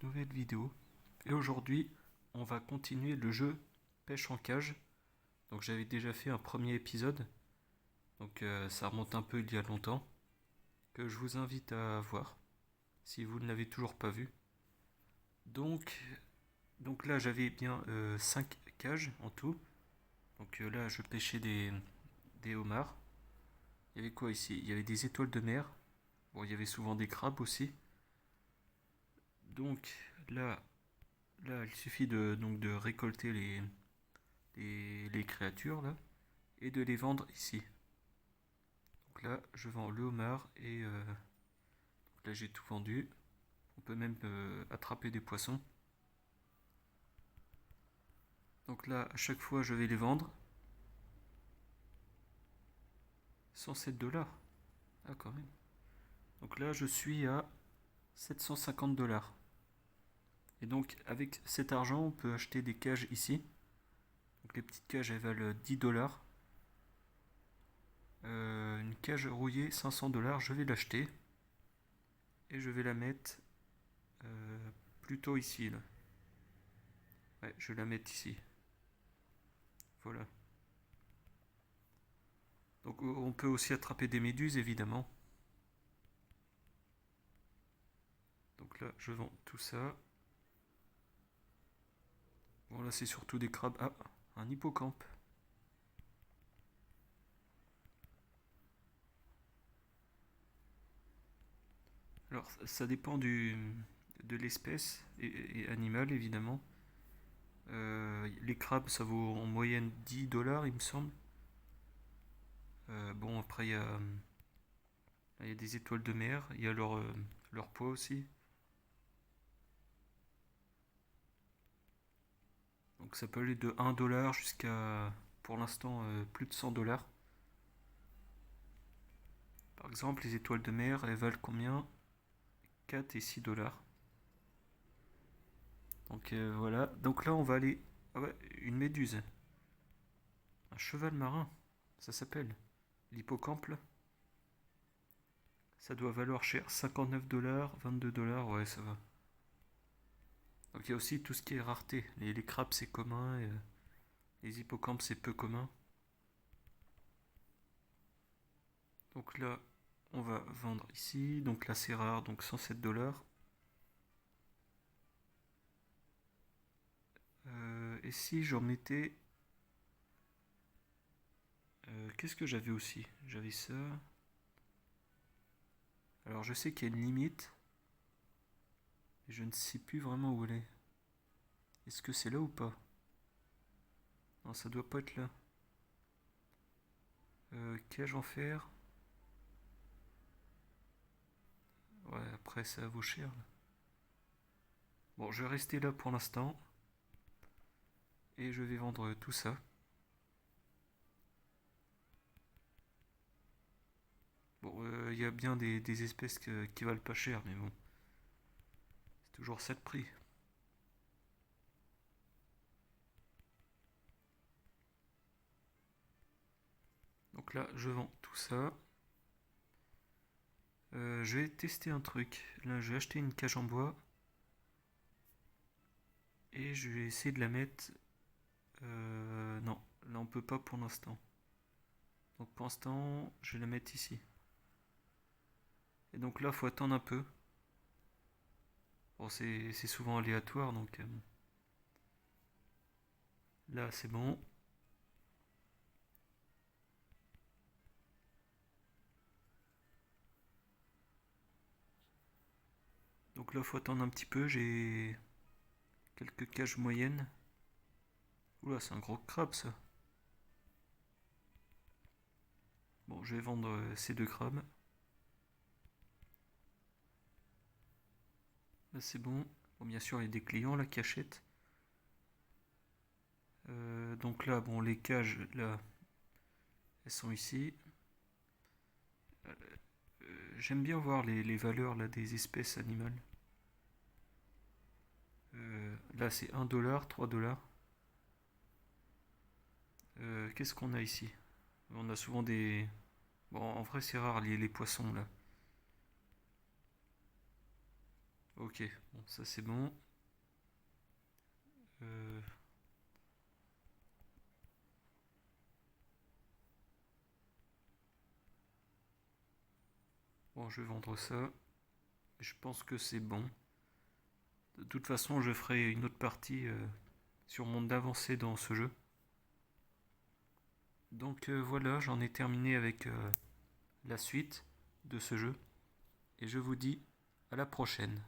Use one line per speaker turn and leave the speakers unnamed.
nouvelle vidéo. Et aujourd'hui, on va continuer le jeu pêche en cage. Donc j'avais déjà fait un premier épisode, donc ça remonte un peu il y a longtemps, que je vous invite à voir si vous ne l'avez toujours pas vu. Donc, donc là j'avais bien 5 cages en tout. Donc là je pêchais des homards. Il y avait quoi ici? Il y avait des étoiles de mer. Bon, il y avait souvent des crabes aussi. Donc là, il suffit de récolter les créatures là et de les vendre ici. Donc là, je vends le homard et là j'ai tout vendu. On peut même attraper des poissons. Donc là, à chaque fois, je vais les vendre. 107 $. Ah, quand même. Donc là, je suis à 750 $. Et donc, avec cet argent, on peut acheter des cages ici. Donc les petites cages, elles valent 10 $. Une cage rouillée, 500 $. Je vais l'acheter. Et je vais la mettre plutôt ici, là. Ouais, je vais la mettre ici. Voilà. Donc on peut aussi attraper des méduses, évidemment. Donc là, je vends tout ça. Bon, là, c'est surtout des crabes. Ah, un hippocampe. Alors, ça dépend de l'espèce et animal, évidemment. Les crabes, ça vaut en moyenne 10 $, il me semble. Bon, après, il y a des étoiles de mer. Il y a leur poids aussi. Donc, ça peut aller de 1 $ jusqu'à, pour l'instant, plus de 100 $. Par exemple, les étoiles de mer, elles valent combien? 4 et 6 $. Donc voilà. Donc là, on va aller. Ah ouais, une méduse. Un cheval marin. Ça s'appelle. L'hippocampe là. Ça doit valoir cher. 59 $, 22 $. Ouais, ça va. Donc il y a aussi tout ce qui est rareté. Les crabes, c'est commun. Et, les hippocampes, c'est peu commun. Donc là, on va vendre ici. Donc là, c'est rare. Donc 107 $. Et si j'en mettais. Qu'est-ce que j'avais aussi? J'avais ça. Alors je sais qu'il y a une limite. Et je ne sais plus vraiment où elle est. Est-ce que c'est là ou pas? Non, ça doit pas être là. Cage en fer. Ouais, après ça vaut cher là. Bon, je vais rester là pour l'instant. Et je vais vendre tout ça. Bon, il y a bien des espèces qui valent pas cher, mais bon. C'est toujours ça de prix. Donc là, je vends tout ça. Je vais tester un truc. Là, je vais acheter une cage en bois. Et je vais essayer de la mettre. Non, là on peut pas pour l'instant. Donc pour l'instant, je vais la mettre ici. Et donc là, faut attendre un peu. Bon, c'est souvent aléatoire, donc là c'est bon. Donc là, faut attendre un petit peu. J'ai quelques cages moyennes. Oula, c'est un gros crabe ça. Bon, je vais vendre ces deux crabes. Là, c'est bon. Bon, bien sûr, il y a des clients là qui achètent. Donc là, bon, les cages, là, elles sont ici. J'aime bien voir les valeurs là des espèces animales. Là, c'est 1 $, 3 $. Qu'est-ce qu'on a ici? On a souvent des. Bon, en vrai, c'est rare les poissons là. Ok, bon, ça c'est bon. Euh, Bon, je vais vendre ça. Je pense que c'est bon. De toute façon, je ferai une autre partie sur mon avancée dans ce jeu. Donc voilà, j'en ai terminé avec la suite de ce jeu. Et je vous dis à la prochaine.